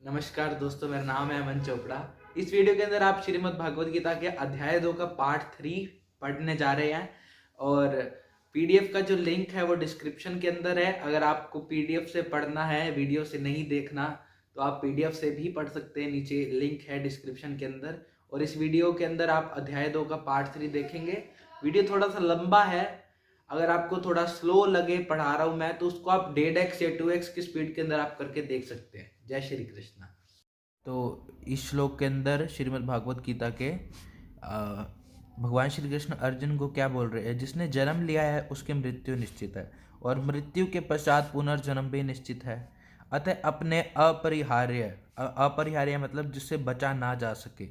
नमस्कार दोस्तों, मेरा नाम है अमन चोपड़ा। इस वीडियो के अंदर आप श्रीमद् भगवद गीता के अध्याय 2 का पार्ट 3 पढ़ने जा रहे हैं। और पीडीएफ का जो लिंक है वो डिस्क्रिप्शन के अंदर है। अगर आपको पीडीएफ से पढ़ना है, वीडियो से नहीं देखना, तो आप पीडीएफ से भी पढ़ सकते हैं। नीचे लिंक है डिस्क्रिप्शन के अंदर। और इस वीडियो के अंदर आप अध्याय 2 का पार्ट 3 देखेंगे। वीडियो थोड़ा सा लंबा है। अगर आपको थोड़ा स्लो लगे पढ़ा रहा हूं मैं, तो उसको आप 1.5x या 2x की स्पीड के अंदर आप करके देख सकते हैं। जय श्री कृष्ण। तो इस श्लोक के अंदर श्रीमद् भागवत गीता के भगवान श्री कृष्ण अर्जुन को क्या बोल रहे हैं? जिसने जन्म लिया है उसकी मृत्यु निश्चित है, और मृत्यु के पश्चात पुनर्जन्म भी निश्चित है। अतः अपने अपरिहार्य मतलब जिससे बचा ना जा सके,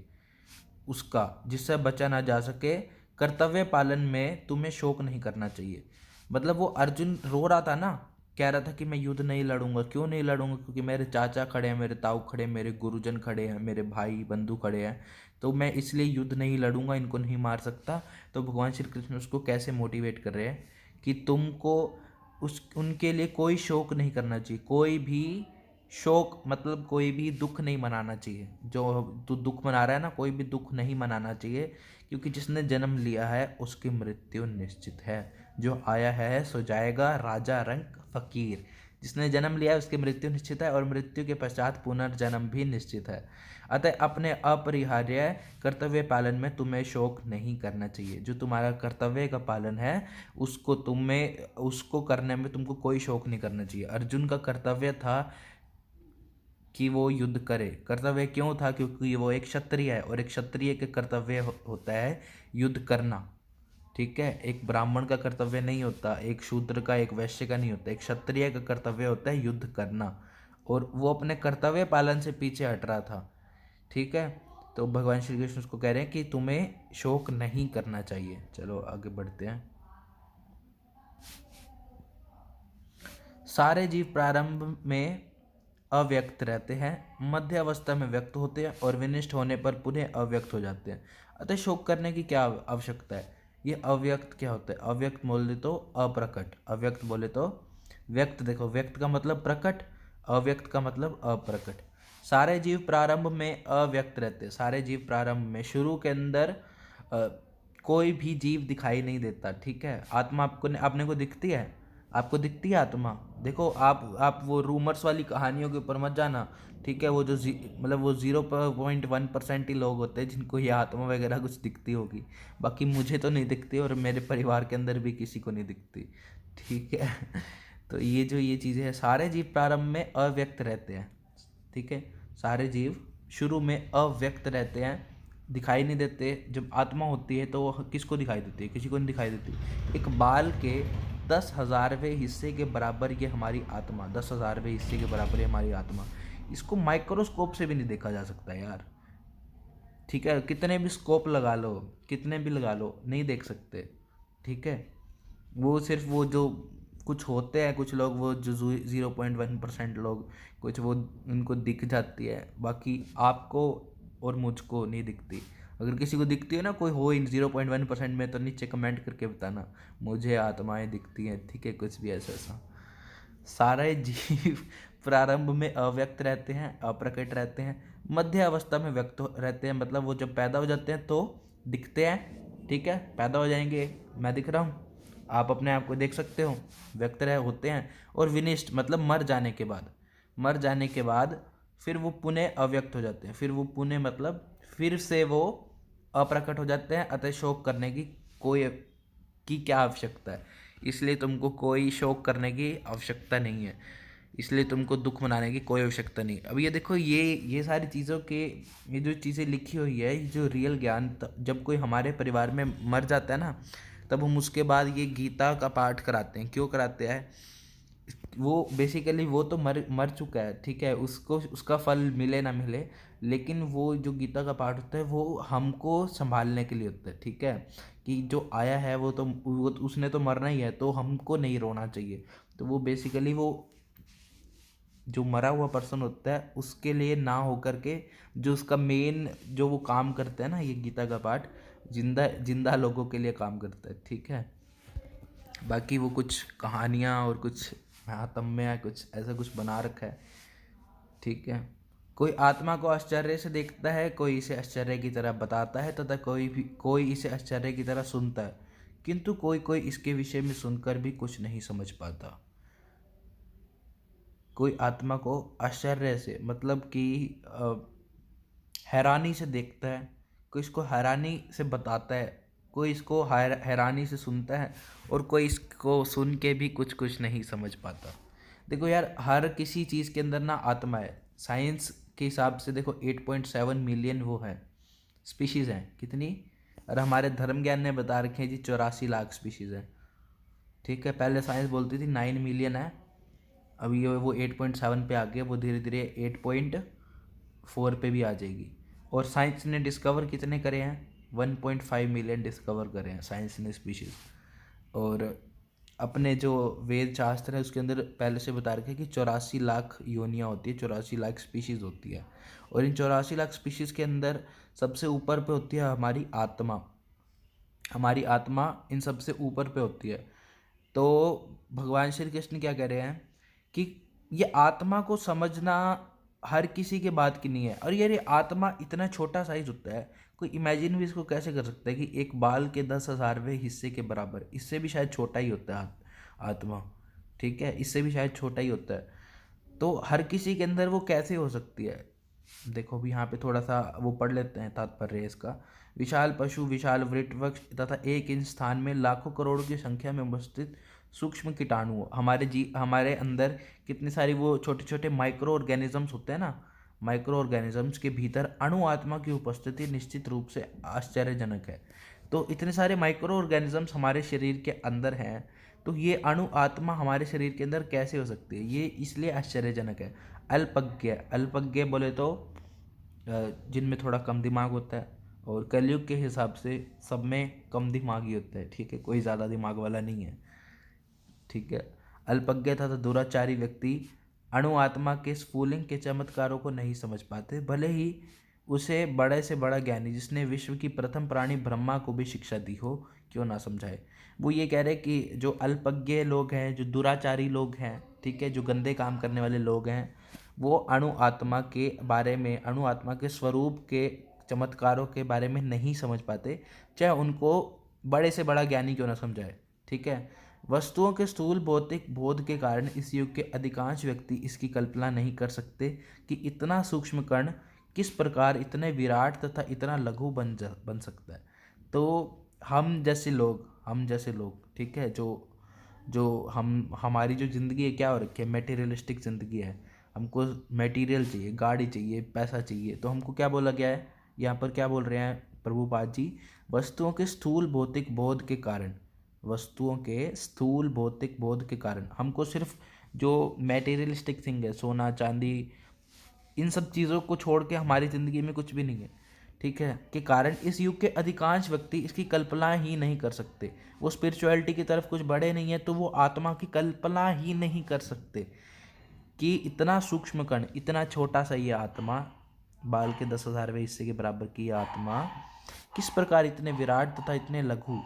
उसका जिससे बचा ना जा सके कर्तव्य पालन में तुम्हें शोक नहीं करना चाहिए। मतलब वो अर्जुन रो रहा था ना, कह रहा था कि मैं युद्ध नहीं लड़ूंगा। क्यों नहीं लड़ूंगा? क्योंकि मेरे चाचा खड़े हैं, मेरे ताऊ खड़े हैं, मेरे गुरुजन खड़े हैं, मेरे भाई बंधु खड़े हैं, तो मैं इसलिए युद्ध नहीं लड़ूंगा, इनको नहीं मार सकता। तो भगवान श्री कृष्ण उसको कैसे मोटिवेट कर रहे हैं कि तुमको उनके लिए कोई शोक नहीं करना चाहिए। कोई भी शोक मतलब कोई भी दुख नहीं मनाना चाहिए। जो तू दुख मना रहा है ना, कोई भी दुख नहीं मनाना चाहिए, क्योंकि जिसने जन्म लिया है उसकी मृत्यु निश्चित है। जो आया है सो जाएगा, राजा रंग फकीर। जिसने जन्म लिया है उसकी मृत्यु निश्चित है, और मृत्यु के पश्चात पुनर्जन्म भी निश्चित है। अतः अपने अपरिहार्य कर्तव्य पालन में तुम्हें शोक नहीं करना चाहिए। जो तुम्हारा कर्तव्य का पालन है उसको करने में तुमको कोई शोक नहीं करना चाहिए। अर्जुन का कर्तव्य था कि वो युद्ध करे। कर्तव्य क्यों था? क्योंकि वो एक क्षत्रिय है, और एक क्षत्रिय के कर्तव्य होता है युद्ध करना। ठीक है, एक ब्राह्मण का कर्तव्य नहीं होता, एक शूद्र का, एक वैश्य का नहीं होता। एक क्षत्रिय का कर्तव्य होता है युद्ध करना, और वो अपने कर्तव्य पालन से पीछे हट रहा था। ठीक है, तो भगवान श्री कृष्ण उसको कह रहे हैं कि तुम्हें शोक नहीं करना चाहिए। चलो आगे बढ़ते हैं। सारे जीव प्रारंभ में अव्यक्त रहते हैं, मध्य अवस्था में व्यक्त होते हैं, और विनिष्ट होने पर पुनः अव्यक्त हो जाते हैं। अतः शोक करने की क्या आवश्यकता है? ये अव्यक्त क्या होता है? अव्यक्त बोले तो अप्रकट, अव्यक्त बोले तो व्यक्त। देखो, व्यक्त का मतलब प्रकट, अव्यक्त का मतलब अप्रकट। सारे जीव प्रारंभ में अव्यक्त रहते हैं। सारे जीव प्रारंभ में, शुरू के अंदर कोई भी जीव दिखाई नहीं देता। ठीक है, आत्मा अपने को दिखती है। आपको दिखती है आत्मा? देखो, आप वो रूमर्स वाली कहानियों के ऊपर मत जाना। ठीक है, वो जो मतलब वो 0.1% ही लोग होते हैं जिनको ये आत्मा वगैरह कुछ दिखती होगी। बाकी मुझे तो नहीं दिखती, और मेरे परिवार के अंदर भी किसी को नहीं दिखती। ठीक है तो ये चीज़ें हैं। सारे जीव प्रारंभ में अव्यक्त रहते हैं। ठीक है, सारे जीव शुरू में अव्यक्त रहते हैं, दिखाई नहीं देते। जब आत्मा होती है तो वो किसको दिखाई देती है? किसी को नहीं दिखाई देती। एक बाल के 10,000वें हिस्से के बराबर ये हमारी आत्मा, 10,000वें हिस्से के बराबर ये हमारी आत्मा। इसको माइक्रोस्कोप से भी नहीं देखा जा सकता यार। ठीक है, कितने भी स्कोप लगा लो, कितने भी लगा लो, नहीं देख सकते। ठीक है, वो सिर्फ वो जो कुछ होते हैं, कुछ लोग, वो जो 0.1% लोग, कुछ वो उनको दिख जाती है, बाकी आपको और मुझको नहीं दिखती। अगर किसी को दिखती है ना, कोई हो इन 0.1% में, तो नीचे कमेंट करके बताना मुझे आत्माएं दिखती हैं। ठीक है, कुछ भी ऐसा ऐसा। सारे जीव प्रारंभ में अव्यक्त रहते हैं, अप्रकट रहते हैं, मध्य अवस्था में व्यक्त रहते हैं। मतलब वो जब पैदा हो जाते हैं तो दिखते हैं। ठीक है, पैदा हो जाएंगे, मैं दिख रहा हूँ, आप अपने आप को देख सकते हो, व्यक्त रहे होते हैं। और विनिष्ट मतलब मर जाने के बाद फिर वो पुनः अव्यक्त हो जाते हैं। फिर वो पुनः मतलब फिर से वो अप्रकट हो जाते हैं। अतः शोक करने की क्या आवश्यकता है? इसलिए तुमको कोई शोक करने की आवश्यकता नहीं है। इसलिए तुमको दुख मनाने की कोई आवश्यकता नहीं। अब ये देखो, ये सारी चीज़ों के, ये जो चीज़ें लिखी हुई है, ये जो रियल ज्ञान, जब कोई हमारे परिवार में मर जाता है ना, तब हम उसके बाद ये गीता का पाठ कराते हैं। क्यों कराते हैं? वो बेसिकली वो तो मर मर चुका है। ठीक है, उसको उसका फल मिले ना मिले, लेकिन वो जो गीता का पाठ होता है वो हमको संभालने के लिए होता है। ठीक है, कि जो आया है वो उसने तो मरना ही है, तो हमको नहीं रोना चाहिए। तो वो बेसिकली वो जो मरा हुआ पर्सन होता है उसके लिए ना होकर के, जो उसका मेन जो वो काम करता है ना, ये गीता का पाठ जिंदा जिंदा लोगों के लिए काम करता है। ठीक है, बाकी वो कुछ कहानियाँ और कुछ महात्म्य कुछ ऐसा कुछ बना रखा है। ठीक है, कोई आत्मा को आश्चर्य से देखता है, कोई इसे आश्चर्य की तरह बताता है तथा कोई इसे आश्चर्य की तरह सुनता है, किंतु कोई कोई इसके विषय में सुनकर भी कुछ नहीं समझ पाता। कोई आत्मा को आश्चर्य से मतलब कि हैरानी से देखता है, कोई इसको हैरानी से बताता है, कोई इसको हैरानी से सुनता है, और कोई इसको सुन के भी कुछ कुछ नहीं समझ पाता। देखो यार, हर किसी चीज़ के अंदर ना आत्मा है। साइंस के हिसाब से देखो 8.7 मिलियन वो है स्पीशीज़ हैं। कितनी? और हमारे धर्म ज्ञान ने बता रखे हैं जी 84 लाख स्पीशीज़ हैं। ठीक है, पहले साइंस बोलती थी 9 मिलियन है, अभी ये वो 8.7 पे आ गया, वो धीरे धीरे 8.4 पे भी आ जाएगी। और साइंस ने डिस्कवर कितने करे हैं? 1.5 मिलियन डिस्कवर करे हैं साइंस ने स्पीशीज़। और अपने जो वेद शास्त्र है उसके अंदर पहले से बता रखे कि 84 लाख योनियाँ होती है, 84 लाख स्पीशीज़ होती है। और इन 84 लाख स्पीशीज़ के अंदर सबसे ऊपर पे होती है हमारी आत्मा। हमारी आत्मा इन सबसे ऊपर पे होती है। तो भगवान श्री कृष्ण क्या कह रहे हैं कि ये आत्मा को समझना हर किसी के बात की नहीं है। और यार ये आत्मा इतना छोटा साइज होता है, कोई इमेजिन भी इसको कैसे कर सकता है कि एक बाल के 10,000वें हिस्से के बराबर, इससे भी शायद छोटा ही होता है आत्मा। ठीक है, इससे भी शायद छोटा ही होता है। तो हर किसी के अंदर वो कैसे हो सकती है? देखो भी यहाँ पे थोड़ा सा वो पढ़ लेते हैं तात्पर्य इसका। विशाल पशु, विशाल वृक्ष तथा एक इंच स्थान में लाखों करोड़ों की संख्या में उपस्थित सूक्ष्म कीटाणु, हमारे अंदर कितने सारी वो छोटे छोटे माइक्रो ऑर्गेनिजम्स होते हैं ना, माइक्रो ऑर्गेनिजम्स के भीतर अणु आत्मा की उपस्थिति निश्चित रूप से आश्चर्यजनक है। तो इतने सारे माइक्रो ऑर्गेनिजम्स हमारे शरीर के अंदर हैं, तो ये अणु आत्मा हमारे शरीर के अंदर कैसे हो सकती है? ये इसलिए आश्चर्यजनक है। अल्पज्ञ, अल्पज्ञ बोले तो जिनमें थोड़ा कम दिमाग होता है, और कलयुग के हिसाब से सब में कम दिमाग ही होता है। ठीक है, कोई ज़्यादा दिमाग वाला नहीं है। ठीक है, अल्पज्ञ तथा दुराचारी व्यक्ति अणु आत्मा के स्फुलिंग के चमत्कारों को नहीं समझ पाते, भले ही उसे बड़े से बड़ा ज्ञानी जिसने विश्व की प्रथम प्राणी ब्रह्मा को भी शिक्षा दी हो क्यों ना समझाए। वो ये कह रहे कि जो अल्पज्ञ लोग हैं, जो दुराचारी लोग हैं, ठीक है, जो गंदे काम करने वाले लोग हैं, वो अणु आत्मा के बारे में, अणु आत्मा के स्वरूप के चमत्कारों के बारे में नहीं समझ पाते, चाहे उनको बड़े से बड़ा ज्ञानी क्यों ना समझाए। ठीक है, वस्तुओं के स्थूल भौतिक बोध के कारण इस युग के अधिकांश व्यक्ति इसकी कल्पना नहीं कर सकते कि इतना सूक्ष्म कण किस प्रकार इतने विराट तथा इतना लघु बन सकता है। तो हम जैसे लोग, ठीक है, जो जो हमारी जो ज़िंदगी है क्या हो रखी है? मेटीरियलिस्टिक ज़िंदगी है। हमको मटेरियल चाहिए, गाड़ी चाहिए, पैसा चाहिए। तो हमको क्या बोला गया है यहाँ पर? क्या बोल रहे हैं प्रभुपाद जी? वस्तुओं के स्थूल भौतिक बोध के कारण, वस्तुओं के स्थूल भौतिक बोध के कारण हमको सिर्फ जो मेटीरियलिस्टिक थिंग है, सोना चांदी, इन सब चीज़ों को छोड़ के हमारी ज़िंदगी में कुछ भी नहीं है, ठीक है, के कारण इस युग के अधिकांश व्यक्ति इसकी कल्पना ही नहीं कर सकते। वो स्पिरिचुअलिटी की तरफ कुछ बढ़े नहीं है, तो वो आत्मा की कल्पना ही नहीं कर सकते कि इतना सूक्ष्म कण, इतना छोटा सा ये आत्मा, बाल के 10,000वें हिस्से के बराबर की आत्मा किस प्रकार इतने विराट तथा इतने लघु,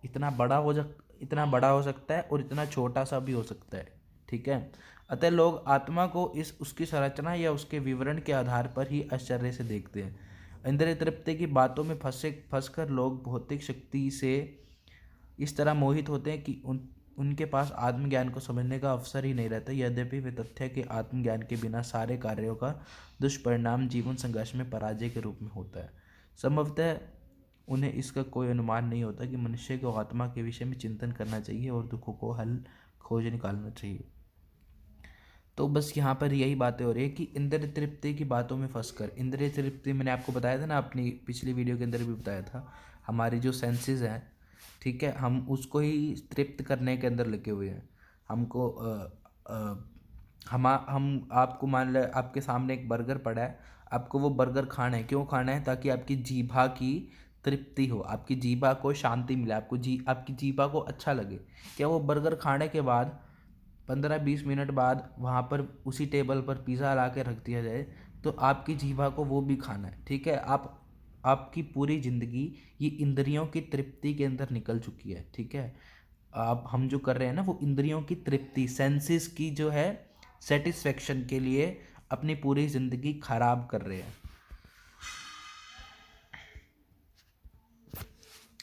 इतना बड़ा हो सकता है और इतना छोटा सा भी हो सकता है। ठीक है, अतः लोग आत्मा को उसकी संरचना या उसके विवरण के आधार पर ही आश्चर्य से देखते हैं। इंद्रिय तृप्ति की बातों में फंसकर लोग भौतिक शक्ति से इस तरह मोहित होते हैं कि उनके पास आत्मज्ञान को समझने का अवसर ही नहीं रहता। यद्यपि वे तथ्य के आत्मज्ञान के बिना सारे कार्यों का दुष्परिणाम जीवन संघर्ष में पराजय के रूप में होता है। संभवतः उन्हें इसका कोई अनुमान नहीं होता कि मनुष्य को आत्मा के विषय में चिंतन करना चाहिए और दुखों को हल खोज निकालना चाहिए। तो बस यहाँ पर यही बातें हो रही है कि इंद्रिय तृप्ति की बातों में फंसकर, इंद्रिय तृप्ति मैंने आपको बताया था ना, अपनी पिछली वीडियो के अंदर भी बताया था, हमारी जो सेंसेस हैं, ठीक है, हम उसको ही तृप्त करने के अंदर लगे हुए हैं। हमको हम आपको मान लें आपके सामने एक बर्गर पड़ा है, आपको वो बर्गर खाना है। क्यों खाना है? ताकि आपकी जीभा की तृप्ति हो, आपकी जीभा को शांति मिले, आपकी जीभा को अच्छा लगे। क्या वो बर्गर खाने के बाद 15-20 मिनट बाद वहाँ पर उसी टेबल पर पिज़्ज़ा ला के रख दिया जाए तो आपकी जीभा को वो भी खाना है। ठीक है, आपकी पूरी ज़िंदगी ये इंद्रियों की तृप्ति के अंदर निकल चुकी है। ठीक है, हम जो कर रहे हैं ना वो इंद्रियों की तृप्ति, सेंसेस की जो है सेटिस्फेक्शन के लिए अपनी पूरी जिंदगी खराब कर रहे हैं।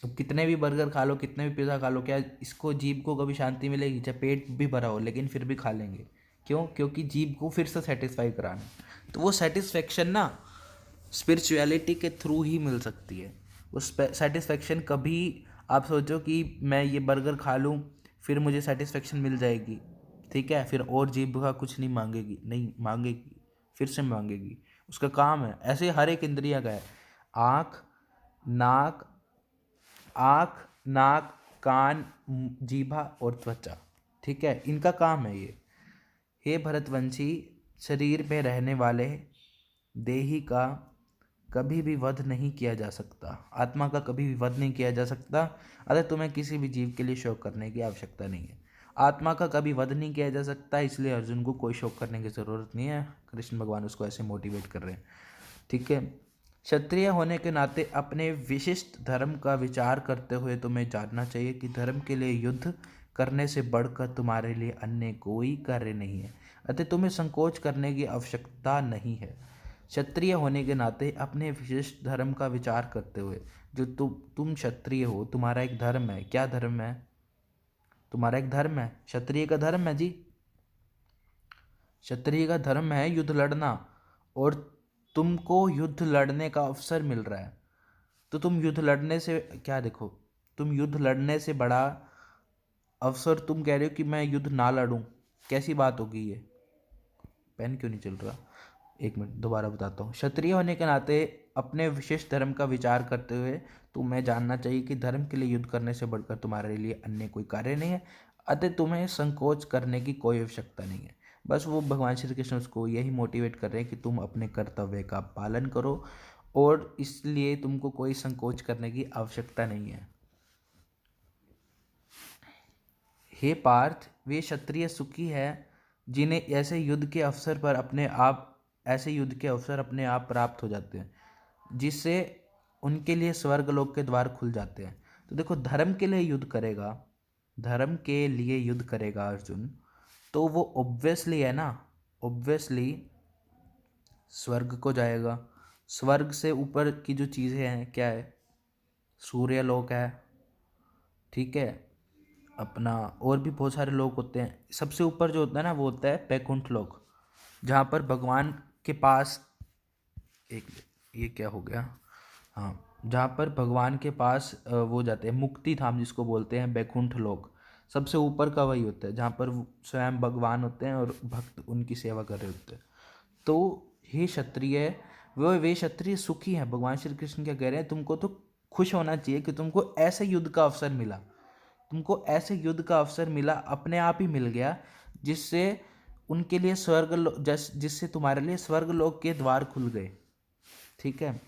अब कितने भी बर्गर खा लो, कितने भी पिज़्ज़ा खा लो, क्या इसको जीभ को कभी शांति मिलेगी? चाहे पेट भी भरा हो लेकिन फिर भी खा लेंगे। क्यों? क्योंकि जीभ को फिर से सेटिस्फाई कराना। तो वो सेटिस्फेक्शन ना स्पिरिचुअलिटी के थ्रू ही मिल सकती है। उस सेटिस्फेक्शन कभी आप सोचो कि मैं ये बर्गर खा लूँ फिर मुझे सेटिस्फेक्शन मिल जाएगी, ठीक है, फिर और जीभ का कुछ नहीं मांगेगी, नहीं मांगेगी, फिर से मांगेगी। उसका काम है। ऐसे हर एक इंद्रिया का है। आँख, नाक, आँख, नाक, कान, जीभा और त्वचा, ठीक है, इनका काम है ये। हे भरतवंशी, शरीर में रहने वाले देही का कभी भी वध नहीं किया जा सकता, आत्मा का कभी भी वध नहीं किया जा सकता। अतः तुम्हें किसी भी जीव के लिए शोक करने की आवश्यकता नहीं है। आत्मा का कभी वध नहीं किया जा सकता, इसलिए अर्जुन को कोई शोक करने की ज़रूरत नहीं है। कृष्ण भगवान उसको ऐसे मोटिवेट कर रहे हैं, ठीक है। क्षत्रिय होने के नाते अपने विशिष्ट धर्म का विचार करते हुए तुम्हें जानना चाहिए कि धर्म के लिए युद्ध करने से बढ़कर तुम्हारे लिए अन्य कोई कार्य नहीं है, अतः तुम्हें संकोच करने की आवश्यकता नहीं है। क्षत्रिय होने के नाते अपने विशिष्ट धर्म का विचार करते हुए, जो तुम क्षत्रिय हो, तुम्हारा एक धर्म है। क्या धर्म है? तुम्हारा एक धर्म है, क्षत्रिय का धर्म है जी। क्षत्रिय का धर्म है युद्ध लड़ना, और तुमको युद्ध लड़ने का अवसर मिल रहा है। तो तुम युद्ध लड़ने से क्या, देखो, तुम युद्ध लड़ने से बड़ा अवसर तुम कह रहे हो कि मैं युद्ध ना लड़ूं, कैसी बात होगी ये? पेन क्यों नहीं चल रहा? एक मिनट, दोबारा बताता हूँ। क्षत्रिय होने के नाते अपने विशेष धर्म का विचार करते हुए तुम्हें जानना चाहिए कि धर्म के लिए युद्ध करने से बढ़कर तुम्हारे लिए अन्य कोई कार्य नहीं है, अतः तुम्हें संकोच करने की कोई आवश्यकता नहीं है। बस वो भगवान श्री कृष्ण उसको यही मोटिवेट कर रहे हैं कि तुम अपने कर्तव्य का पालन करो, और इसलिए तुमको कोई संकोच करने की आवश्यकता नहीं है। हे पार्थ, वे क्षत्रिय सुखी है जिन्हें ऐसे युद्ध के अवसर अपने आप प्राप्त हो जाते हैं, जिससे उनके लिए स्वर्ग लोक के द्वार खुल जाते हैं। तो देखो, धर्म के लिए युद्ध करेगा, धर्म के लिए युद्ध करेगा अर्जुन, तो वो ऑब्वियसली है ना, ऑब्वियसली स्वर्ग को जाएगा। स्वर्ग से ऊपर की जो चीज़ें हैं क्या है? सूर्य लोक है, ठीक है, अपना और भी बहुत सारे लोग होते हैं। सबसे ऊपर जो होता है ना वो होता है बैकुंठ लोक, जहाँ पर भगवान के पास एक, ये क्या हो गया, हाँ, जहाँ पर भगवान के पास वो जाते हैं, मुक्ति धाम जिसको बोलते हैं, बैकुंठ लोक सबसे ऊपर का वही होता है, जहाँ पर स्वयं भगवान होते हैं और भक्त उनकी सेवा कर रहे होते हैं। तो हे क्षत्रिय, वे क्षत्रिय सुखी हैं। भगवान श्री कृष्ण क्या कह रहे हैं? तुमको तो खुश होना चाहिए कि तुमको ऐसे युद्ध का अवसर मिला, तुमको ऐसे युद्ध का अवसर मिला, अपने आप ही मिल गया, जिससे उनके लिए जिससे तुम्हारे लिए स्वर्ग लोक के द्वार खुल गए, ठीक है।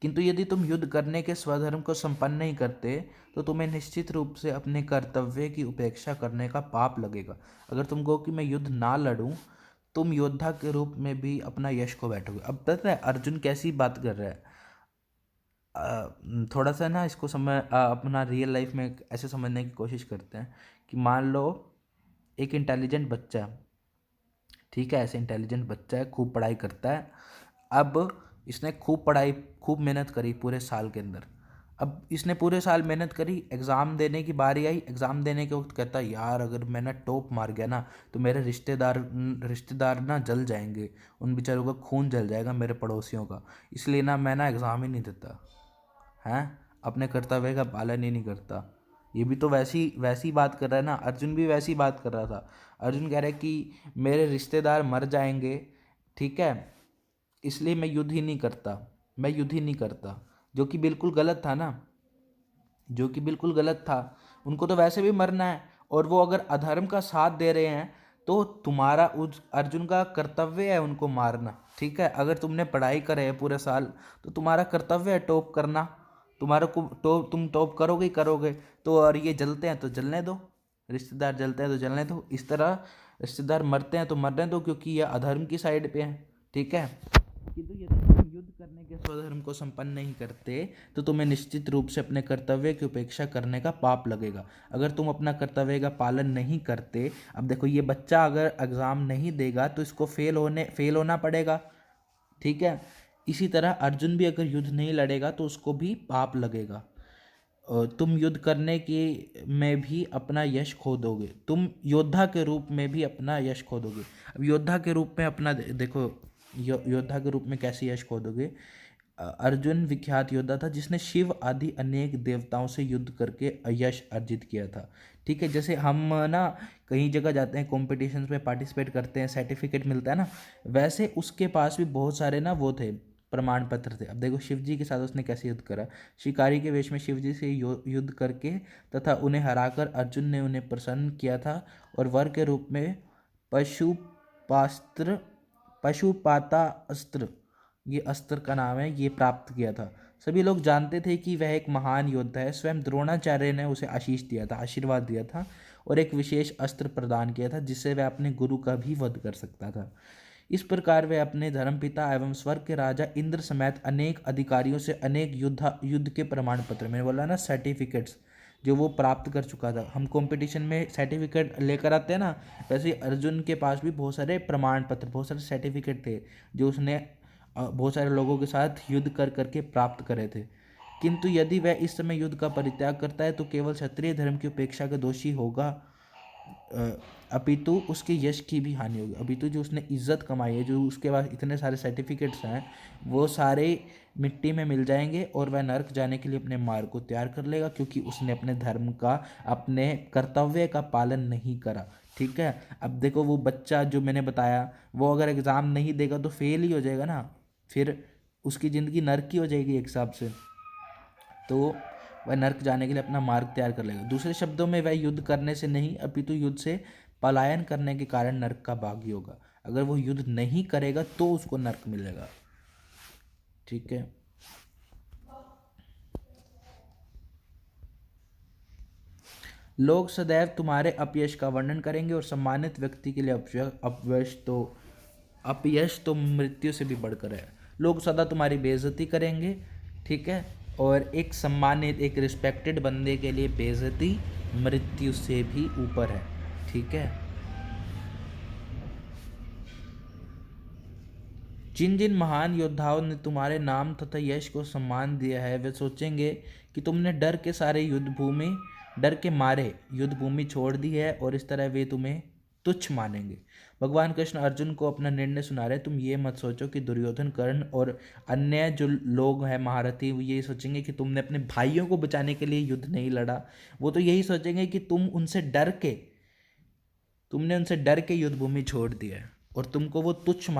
किंतु यदि तुम युद्ध करने के स्वधर्म को संपन्न नहीं करते तो तुम्हें निश्चित रूप से अपने कर्तव्य की उपेक्षा करने का पाप लगेगा। अगर तुम कहो कि मैं युद्ध ना लड़ूं, तुम योद्धा के रूप में भी अपना यश खो बैठोगे। अब पता है अर्जुन कैसी बात कर रहा है? थोड़ा सा ना इसको अपना रियल लाइफ में ऐसे समझने की कोशिश करते हैं कि मान लो एक इंटेलिजेंट बच्चा, ठीक है, ऐसे इंटेलिजेंट बच्चा है, खूब पढ़ाई करता है। अब इसने खूब मेहनत करी पूरे साल के अंदर। अब इसने पूरे साल मेहनत करी, एग्ज़ाम देने की बारी आई। एग्ज़ाम देने के वक्त कहता है यार अगर मैं ना टॉप मार गया ना तो मेरे रिश्तेदार ना जल जाएंगे, उन बेचारों का खून जल जाएगा, मेरे पड़ोसियों का, इसलिए ना मैं ना एग्ज़ाम ही नहीं देता, हैं, अपने कर्तव्य का पालन ही नहीं करता। ये भी तो वैसी बात कर रहा है ना, अर्जुन भी वैसी बात कर रहा था। अर्जुन कह रहा है कि मेरे रिश्तेदार मर जाएंगे, ठीक है, इसलिए मैं युद्ध ही नहीं करता, जो कि बिल्कुल गलत था ना, जो कि बिल्कुल गलत था। उनको तो वैसे भी मरना है, और वो अगर अधर्म का साथ दे रहे हैं तो तुम्हारा उस अर्जुन का कर्तव्य है उनको मारना, ठीक है। अगर तुमने पढ़ाई करे है पूरे साल तो तुम्हारा कर्तव्य है टॉप करना, तुम टॉप करोगे ही करोगे। तो और ये जलते हैं तो जलने दो, रिश्तेदार जलते हैं तो जलने दो, इस तरह रिश्तेदार मरते हैं तो मरने दो, क्योंकि ये अधर्म की साइड पे है, ठीक है। किंतु यदि तुम युद्ध करने के स्वधर्म को संपन्न नहीं करते तो तुम्हें निश्चित रूप से अपने कर्तव्य की उपेक्षा करने का पाप लगेगा। अगर तुम अपना कर्तव्य का पालन नहीं करते, अब देखो ये बच्चा अगर एग्जाम नहीं देगा तो इसको फेल होना पड़ेगा, ठीक है। इसी तरह अर्जुन भी अगर युद्ध नहीं लड़ेगा तो उसको भी पाप लगेगा। तुम युद्ध करने की में भी अपना यश खो दोगे, तुम योद्धा के रूप में भी अपना यश खो दोगे। अब योद्धा के रूप में अपना देखो, योद्धा के रूप में कैसे यश खो दोगे। अर्जुन विख्यात योद्धा था जिसने शिव आदि अनेक देवताओं से युद्ध करके यश अर्जित किया था, ठीक है। जैसे हम ना कहीं जगह जाते हैं, कॉम्पिटिशन्स में पार्टिसिपेट करते हैं, सर्टिफिकेट मिलता है ना, वैसे उसके पास भी बहुत सारे ना वो थे, प्रमाण पत्र थे। अब देखो शिव जी के साथ उसने कैसे युद्ध करा। शिकारी के वेश में शिव जी से युद्ध करके तथा उन्हें हराकर अर्जुन ने उन्हें प्रसन्न किया था और वर के रूप में पशुपाता अस्त्र, ये अस्त्र का नाम है, ये प्राप्त किया था। सभी लोग जानते थे कि वह एक महान योद्धा है। स्वयं द्रोणाचार्य ने उसे आशीष दिया था, आशीर्वाद दिया था और एक विशेष अस्त्र प्रदान किया था जिससे वह अपने गुरु का भी वध कर सकता था। इस प्रकार वे अपने धर्मपिता एवं स्वर्ग के राजा इंद्र समेत अनेक अधिकारियों से अनेक युद्ध के प्रमाण पत्र, मैंने बोला ना सर्टिफिकेट्स, जो वो प्राप्त कर चुका था। हम कंपटीशन में सर्टिफिकेट लेकर आते हैं ना, वैसे अर्जुन के पास भी बहुत सारे प्रमाण पत्र, बहुत सारे सर्टिफिकेट थे जो उसने बहुत सारे लोगों के साथ युद्ध कर करके प्राप्त करे थे। किंतु यदि वह इस समय युद्ध का परित्याग करता है तो केवल क्षत्रिय धर्म की उपेक्षा का दोषी होगा, अपितु उसके यश की भी हानि होगी। अपितु जो उसने इज्जत कमाई है, जो उसके पास इतने सारे सर्टिफिकेट्स हैं, वो सारे मिट्टी में मिल जाएंगे और वह नरक जाने के लिए अपने मार्ग को तैयार कर लेगा, क्योंकि उसने अपने धर्म का, अपने कर्तव्य का पालन नहीं करा, ठीक है। अब देखो वो बच्चा जो मैंने बताया, वो अगर एग्ज़ाम नहीं देगा तो फेल ही हो जाएगा ना, फिर उसकी ज़िंदगी नरक की हो जाएगी एक हिसाब से। तो वह नरक जाने के लिए अपना मार्ग तैयार कर लेगा। दूसरे शब्दों में वह युद्ध करने से नहीं अपितु युद्ध से पलायन करने के कारण नरक का भागी होगा। अगर वो युद्ध नहीं करेगा तो उसको नरक मिलेगा, ठीक है। लोग सदैव तुम्हारे अपयश का वर्णन करेंगे और सम्मानित व्यक्ति के लिए अपयश तो मृत्यु से भी बढ़कर है। लोग सदा तुम्हारी बेइज्जती करेंगे, ठीक है। और एक सम्मानित, एक रिस्पेक्टेड बंदे के लिए बेइज्जती मृत्यु से भी ऊपर है, ठीक है। जिन जिन महान योद्धाओं ने तुम्हारे नाम तथा यश को सम्मान दिया है, वे सोचेंगे कि तुमने डर के मारे युद्ध भूमि छोड़ दी है और इस तरह वे तुम्हें तुच्छ मानेंगे। भगवान कृष्ण अर्जुन को अपना निर्णय सुना रहे, तुम ये मत सोचो कि दुर्योधन, कर्ण और अन्य जो लोग हैं महारथी, वो ये सोचेंगे कि तुमने अपने भाइयों को बचाने के लिए युद्ध नहीं लड़ा। वो तो यही सोचेंगे कि तुमने उनसे डर के युद्ध भूमि छोड़ दिया है और तुमको वो तुच्छ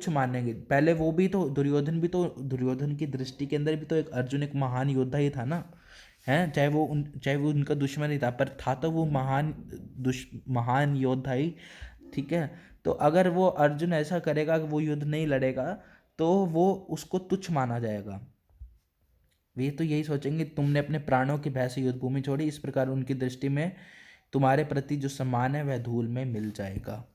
मानेंगे। पहले वो भी तो, दुर्योधन की दृष्टि के अंदर भी तो एक अर्जुन एक महान योद्धा ही था ना, हैं। चाहे वो उनका दुश्मन ही था, पर था तो वो महान योद्धा ही, ठीक है। तो अगर वो अर्जुन ऐसा करेगा कि वो युद्ध नहीं लड़ेगा तो वो उसको तुच्छ माना जाएगा। वे तो यही सोचेंगे तुमने अपने प्राणों की भय से युद्ध भूमि छोड़ी। इस प्रकार उनकी दृष्टि में तुम्हारे प्रति जो सम्मान है वह धूल में मिल जाएगा।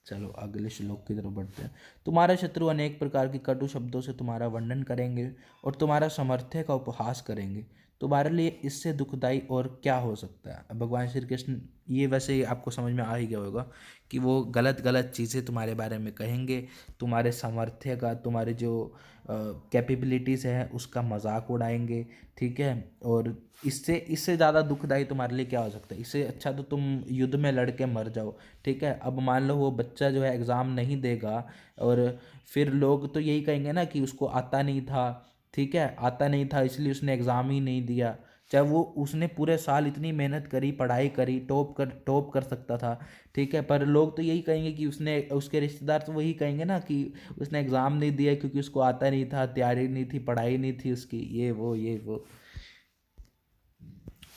चलो अगले श्लोक की तरफ बढ़ते हैं। तुम्हारे शत्रु अनेक प्रकार की कटु शब्दों से तुम्हारा वर्णन करेंगे और तुम्हारा सामर्थ्य का उपहास करेंगे। तुम्हारे लिए इससे दुखदाई और क्या हो सकता है। अब भगवान श्री कृष्ण, ये वैसे आपको समझ में आ ही गया होगा कि वो गलत गलत चीज़ें तुम्हारे बारे में कहेंगे, तुम्हारे सामर्थ्य का, तुम्हारे जो कैपेबिलिटीज़ है उसका मजाक उड़ाएंगे, ठीक है। और इससे ज़्यादा दुखदाई तुम्हारे लिए क्या हो सकता है। इससे अच्छा तो तुम युद्ध में लड़ के मर जाओ, ठीक है। अब मान लो वो बच्चा जो है एग्ज़ाम नहीं देगा और फिर लोग तो यही कहेंगे ना कि उसको आता नहीं था, ठीक है, आता नहीं था इसलिए उसने एग्ज़ाम ही नहीं दिया। चाहे वो उसने पूरे साल इतनी मेहनत करी, पढ़ाई करी, टॉप कर सकता था, ठीक है, पर लोग तो यही कहेंगे कि उसके रिश्तेदार तो वही कहेंगे ना कि उसने एग्ज़ाम नहीं दिया क्योंकि उसको आता नहीं था, तैयारी नहीं थी, पढ़ाई नहीं थी उसकी, ये वो।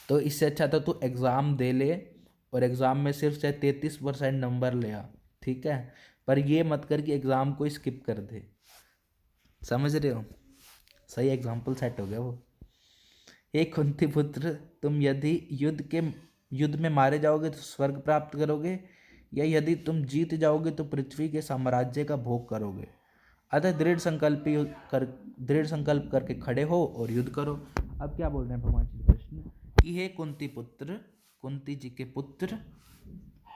तो इससे अच्छा तो तू एग्ज़ाम दे ले और एग्ज़ाम में सिर्फ चाहे 33% नंबर ले आ, ठीक है, पर ये मत कर कि एग्ज़ाम को स्किप कर दे। समझ रहे हो, सही एग्जाम्पल सेट हो गया वो। हे कुंती पुत्र, तुम यदि युद्ध में मारे जाओगे तो स्वर्ग प्राप्त करोगे, या यदि तुम जीत जाओगे तो पृथ्वी के साम्राज्य का भोग करोगे। अतः दृढ़ संकल्प करके खड़े हो और युद्ध करो। अब क्या बोल रहे हैं भगवान श्री कृष्ण कि हे कुंती जी के पुत्र,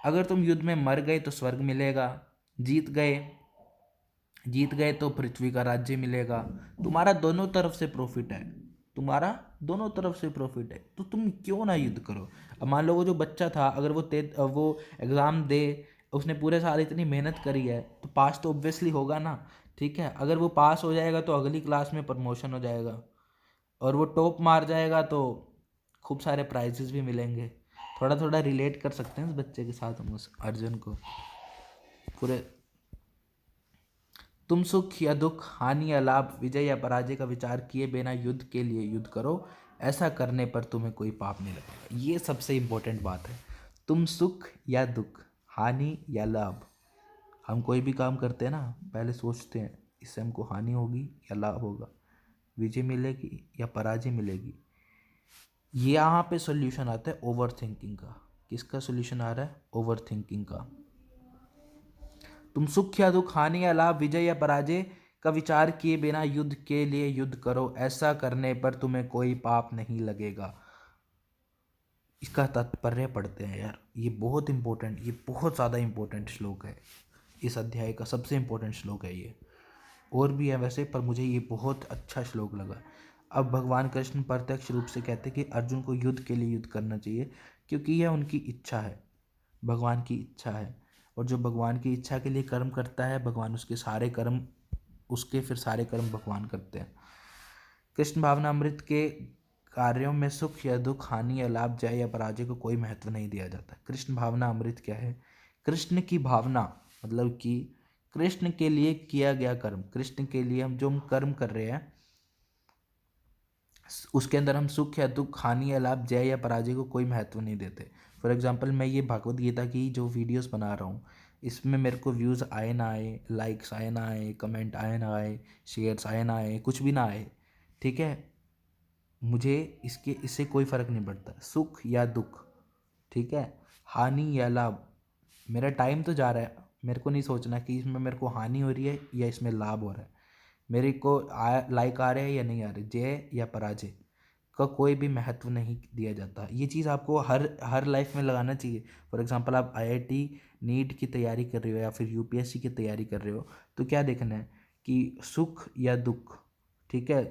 अगर तुम युद्ध में मर गए तो स्वर्ग मिलेगा, जीत गए तो पृथ्वी का राज्य मिलेगा। तुम्हारा दोनों तरफ से प्रॉफिट है, तो तुम क्यों ना युद्ध करो। अब मान लो वो जो बच्चा था, अगर वो एग्ज़ाम दे, उसने पूरे साल इतनी मेहनत करी है तो पास तो ऑब्वियसली होगा ना। ठीक है, अगर वो पास हो जाएगा तो अगली क्लास में प्रमोशन हो जाएगा, और वो टॉप मार जाएगा तो खूब सारे प्राइजेस भी मिलेंगे। थोड़ा थोड़ा रिलेट कर सकते हैं उस बच्चे के साथ हम, उस अर्जुन को पूरे। तुम सुख या दुख, हानि या लाभ, विजय या पराजय का विचार किए बिना युद्ध के लिए युद्ध करो, ऐसा करने पर तुम्हें कोई पाप नहीं लगेगा। ये सबसे इम्पोर्टेंट बात है। तुम सुख या दुख, हानि या लाभ, हम कोई भी काम करते हैं ना, पहले सोचते हैं इससे हमको हानि होगी या लाभ होगा, विजय मिलेगी या पराजय मिलेगी। ये यहाँ पे सॉल्यूशन आता है ओवर थिंकिंग का। किसका सॉल्यूशन आ रहा है? ओवर थिंकिंग का। तुम सुख या दुख, हानि या लाभ, विजय या पराजय का विचार किए बिना युद्ध के लिए युद्ध करो, ऐसा करने पर तुम्हें कोई पाप नहीं लगेगा। इसका तात्पर्य पढ़ते हैं यार, ये बहुत इंपॉर्टेंट, ये बहुत ज़्यादा इंपॉर्टेंट श्लोक है। इस अध्याय का सबसे इंपॉर्टेंट श्लोक है ये। और भी है वैसे, पर मुझे ये बहुत अच्छा श्लोक लगा। अब भगवान कृष्ण प्रत्यक्ष रूप से कहते हैं कि अर्जुन को युद्ध के लिए युद्ध करना चाहिए, क्योंकि यह उनकी इच्छा है, भगवान की इच्छा है। और जो भगवान की इच्छा के लिए कर्म करता है, भगवान उसके फिर सारे कर्म भगवान करते हैं। कृष्ण भावनामृत के कार्यों में सुख या दुख, हानि या लाभ, जय या पराजय को कोई महत्व नहीं दिया जाता। कृष्ण भावनामृत क्या है? कृष्ण की भावना, मतलब कि कृष्ण के लिए किया गया कर्म, कृष्ण के लिए हम जो कर्म कर रहे हैं उसके अंदर हम सुख या दुख, हानि या लाभ, जय या पराजय को कोई महत्व नहीं देते। फॉर एग्जांपल, मैं ये भागवत गीता की जो वीडियोस बना रहा हूँ, इसमें मेरे को व्यूज़ आए ना आए, लाइक्स आए ना आए, कमेंट आए ना आए, शेयर्स आए ना आए, कुछ भी ना आए, ठीक है, मुझे इससे कोई फ़र्क नहीं पड़ता। सुख या दुख, ठीक है, हानि या लाभ, मेरा टाइम तो जा रहा है, मेरे को नहीं सोचना कि इसमें मेरे को हानि हो रही है या इसमें लाभ हो रहा है, मेरे को लाइक आ रहे हैं या नहीं आ रहे, जय या पराजय का कोई भी महत्व नहीं दिया जाता। ये चीज़ आपको हर लाइफ में लगाना चाहिए। फॉर एग्जांपल, आप आईआईटी नीट की तैयारी कर रहे हो या फिर यूपीएससी की तैयारी कर रहे हो, तो क्या देखना है कि सुख या दुख, ठीक है,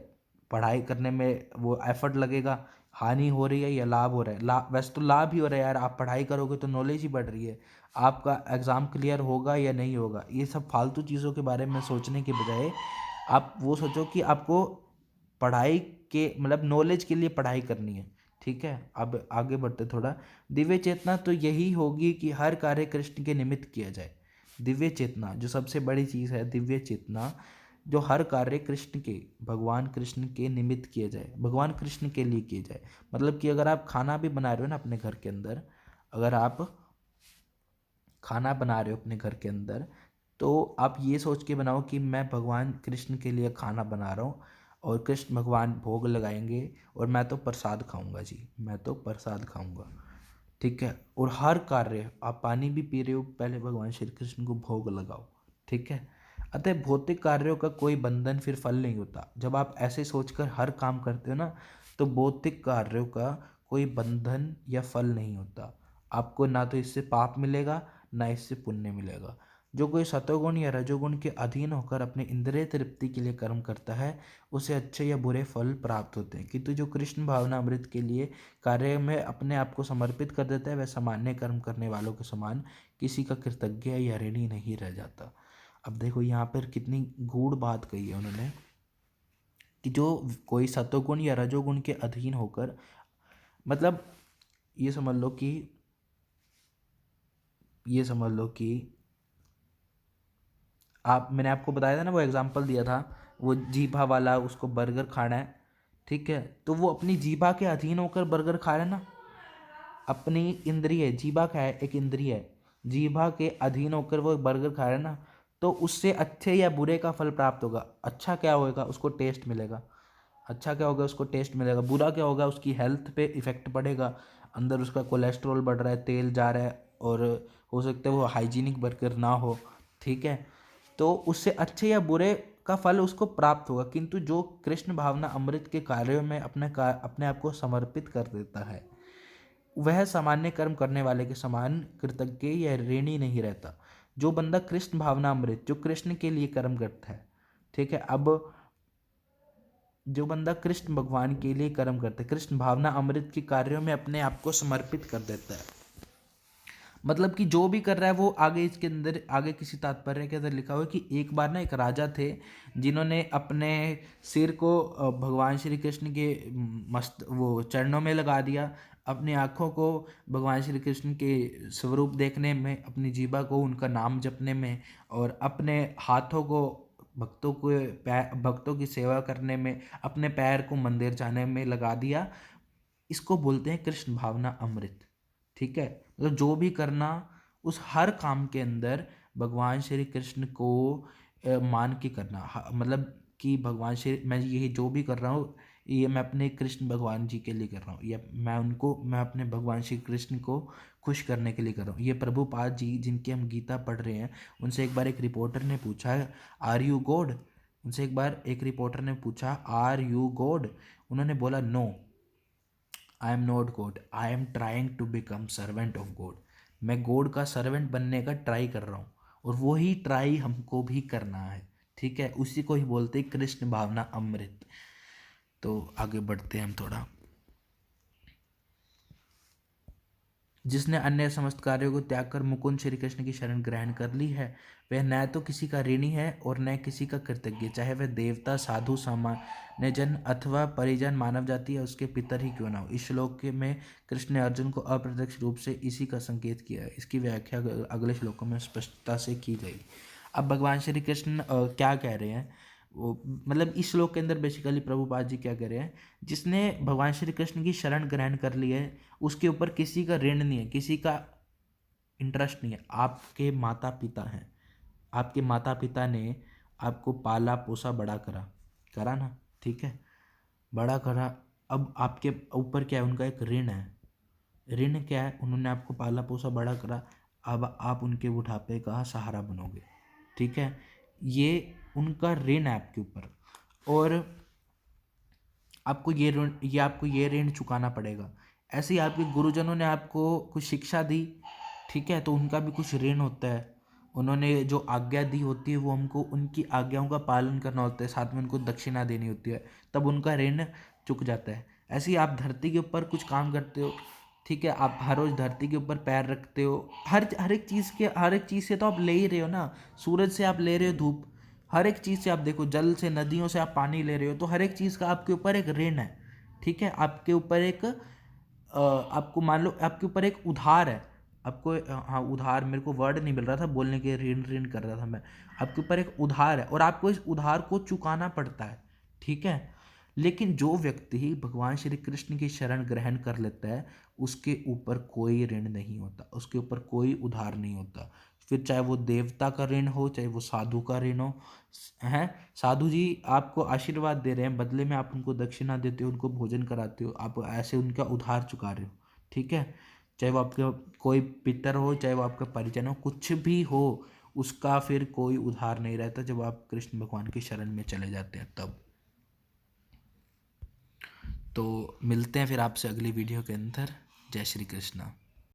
पढ़ाई करने में वो एफर्ट लगेगा, हानि हो रही है या लाभ हो रहा है। लाभ, वैसे तो लाभ ही हो रहा है यार, आप पढ़ाई करोगे तो नॉलेज ही बढ़ रही है, आपका एग्ज़ाम क्लियर होगा या नहीं होगा। ये सब फालतू चीज़ों के बारे में सोचने के बजाय आप वो सोचो कि आपको पढ़ाई के मतलब नॉलेज के लिए पढ़ाई करनी है। ठीक है, अब आगे बढ़ते थोड़ा। दिव्य चेतना तो यही होगी कि हर कार्य कृष्ण के निमित्त किया जाए। दिव्य चेतना जो सबसे बड़ी चीज़ है, दिव्य चेतना जो हर कार्य कृष्ण के, भगवान कृष्ण के निमित्त किया जाए, भगवान कृष्ण के लिए किया जाए। मतलब कि अगर आप खाना भी बना रहे हो ना अपने घर के अंदर, अगर आप खाना बना रहे हो अपने घर के अंदर, तो आप ये सोच के बनाओ कि मैं भगवान कृष्ण के लिए खाना बना रहा हूँ और कृष्ण भगवान भोग लगाएंगे और मैं तो प्रसाद खाऊंगा जी, मैं तो प्रसाद खाऊंगा। ठीक है, और हर कार्य, आप पानी भी पी रहे हो, पहले भगवान श्री कृष्ण को भोग लगाओ। ठीक है, अतः भौतिक कार्यों का कोई बंधन फिर फल नहीं होता। जब आप ऐसे सोचकर हर काम करते हो ना, तो भौतिक कार्यों का कोई बंधन या फल नहीं होता। आपको ना तो इससे पाप मिलेगा ना इससे पुण्य मिलेगा। जो कोई सतोगुण या रजोगुण के अधीन होकर अपने इंद्रिय तृप्ति के लिए कर्म करता है, उसे अच्छे या बुरे फल प्राप्त होते हैं, किंतु जो कृष्ण भावना अमृत के लिए कार्य में अपने आप को समर्पित कर देता है, वह सामान्य कर्म करने वालों के समान किसी का कृतज्ञ या ऋणी नहीं रह जाता। अब देखो यहाँ पर कितनी गूढ़ बात कही है उन्होंने, कि जो कोई सतोगुण या रजोगुण के अधीन होकर, मतलब ये समझ लो कि मैंने आपको बताया था ना, वो एग्जांपल दिया था, वो जीभा वाला, उसको बर्गर खाना है, ठीक है, तो वो अपनी जीभा के अधीन होकर बर्गर खा रहा है ना। अपनी इंद्रिय, जीभा क्या है? एक इंद्रिय है, जीभा के अधीन होकर वो बर्गर खा रहा है ना, तो उससे अच्छे या बुरे का फल प्राप्त होगा। अच्छा क्या होगा? उसको टेस्ट मिलेगा। अच्छा क्या होगा? उसको टेस्ट मिलेगा। बुरा क्या होगा? उसकी हेल्थ पे इफेक्ट पड़ेगा, अंदर उसका कोलेस्ट्रॉल बढ़ रहा है, तेल जा रहा है, और हो सकता है वो हाइजीनिक बर्गर ना हो। ठीक है, तो उससे अच्छे या बुरे का फल उसको प्राप्त होगा, किंतु जो कृष्ण भावना अमृत के कार्यों में अपने आप को समर्पित कर देता है वह सामान्य कर्म करने वाले के समान कृतज्ञ या ऋणी नहीं रहता। जो बंदा कृष्ण भावना अमृत, जो कृष्ण के लिए कर्म करता है, ठीक है, अब जो बंदा कृष्ण भगवान के लिए कर्म करता है, कृष्ण भावना अमृत के कार्यों में अपने आप को समर्पित कर देता है, मतलब कि जो भी कर रहा है वो आगे इसके अंदर आगे किसी तात्पर्य के अंदर लिखा हुआ है कि एक बार ना एक राजा थे जिन्होंने अपने सिर को भगवान श्री कृष्ण के मस्त वो चरणों में लगा दिया, अपनी आँखों को भगवान श्री कृष्ण के स्वरूप देखने में, अपनी जीभा को उनका नाम जपने में, और अपने हाथों को भक्तों की सेवा करने में, अपने पैर को मंदिर जाने में लगा दिया। इसको बोलते हैं कृष्ण भावना अमृत। ठीक है, मतलब जो भी करना उस हर काम के अंदर भगवान श्री कृष्ण को मान के करना, मतलब कि भगवान श्री, मैं यही जो भी कर रहा हूँ ये मैं अपने कृष्ण भगवान जी के लिए कर रहा हूँ, या मैं अपने भगवान श्री कृष्ण को खुश करने के लिए कर रहा हूँ। ये प्रभुपाद जी जिनकी हम गीता पढ़ रहे हैं, उनसे एक बार एक रिपोर्टर ने पूछा आर यू गॉड, उनसे एक बार एक रिपोर्टर ने पूछा आर यू गॉड, उन्होंने बोला no I am not God, I am trying to become servant of God. मैं गॉड का सर्वेंट बनने का ट्राई कर रहा हूँ, और वही ट्राई हमको भी करना है। ठीक है, उसी को ही बोलते हैं कृष्ण भावना अमृत। तो आगे बढ़ते हैं हम थोड़ा। जिसने अन्य समस्त कार्यों को त्याग कर मुकुंद श्री कृष्ण की शरण ग्रहण कर ली है, वह न तो किसी का ऋणी है और न किसी का कृतज्ञ, चाहे वह देवता, साधु, सामान्य जन अथवा परिजन मानव जाति या उसके पितर ही क्यों ना हो। इस श्लोक में कृष्ण ने अर्जुन को अप्रत्यक्ष रूप से इसी का संकेत किया है। इसकी व्याख्या अगले श्लोकों में स्पष्टता से की गई। अब भगवान श्री कृष्ण क्या कह रहे हैं, वो मतलब इस श्लोक के अंदर बेसिकली प्रभुपाद जी क्या कह रहे हैं, जिसने भगवान श्री कृष्ण की शरण ग्रहण कर ली है उसके ऊपर किसी का ऋण नहीं है, किसी का इंटरेस्ट नहीं है। आपके माता पिता हैं, आपके माता पिता ने आपको पाला पोसा बड़ा करा ना, ठीक है, बड़ा करा। अब आपके ऊपर क्या है, उनका एक ऋण है। ऋण क्या है, उन्होंने आपको पाला पोसा बड़ा करा, अब आप उनके बुढ़ापे का सहारा बनोगे। ठीक है, ये उनका ऋण है आपके ऊपर, और आपको ये ऋण चुकाना पड़ेगा। ऐसे ही आपके गुरुजनों ने आपको कुछ शिक्षा दी, ठीक है, तो उनका भी कुछ ऋण होता है। उन्होंने जो आज्ञा दी होती है वो हमको उनकी आज्ञाओं का पालन करना होता है, साथ में उनको दक्षिणा देनी होती है, तब उनका ऋण चुक जाता है। ऐसे ही आप धरती के ऊपर कुछ काम करते हो, ठीक है, आप हर रोज़ धरती के ऊपर पैर रखते हो, हर एक चीज़ से तो आप ले ही रहे हो ना। सूरज से आप ले रहे हो धूप, हर एक चीज़ से आप देखो, जल से, नदियों से आप पानी ले रहे हो, तो हर एक चीज़ का आपके ऊपर एक ऋण है। ठीक है, आपके ऊपर एक आपको मान लो आपके ऊपर एक उधार है, आपको हाँ उधार, मेरे को वर्ड नहीं मिल रहा था बोलने के, ऋण ऋण कर रहा था मैं। आपके ऊपर एक उधार है और आपको इस उधार को चुकाना पड़ता है। ठीक है, लेकिन जो व्यक्ति ही भगवान श्री कृष्ण की शरण ग्रहण कर लेता है उसके ऊपर कोई ऋण नहीं होता, उसके ऊपर कोई उधार नहीं होता। फिर चाहे वो देवता का ऋण हो, चाहे वो साधु का ऋण हो। हैं, साधु जी आपको आशीर्वाद दे रहे हैं, बदले में आप उनको दक्षिणा देते हो, उनको भोजन कराते हो, आप ऐसे उनका उधार चुका रहे हो। ठीक है, चाहे वो आपके कोई पितर हो, चाहे वो आपका परिजन हो, कुछ भी हो, उसका फिर कोई उधार नहीं रहता जब आप कृष्ण भगवान की शरण में चले जाते हैं तब। तो मिलते हैं फिर आपसे अगली वीडियो के अंदर। जय श्री कृष्णा।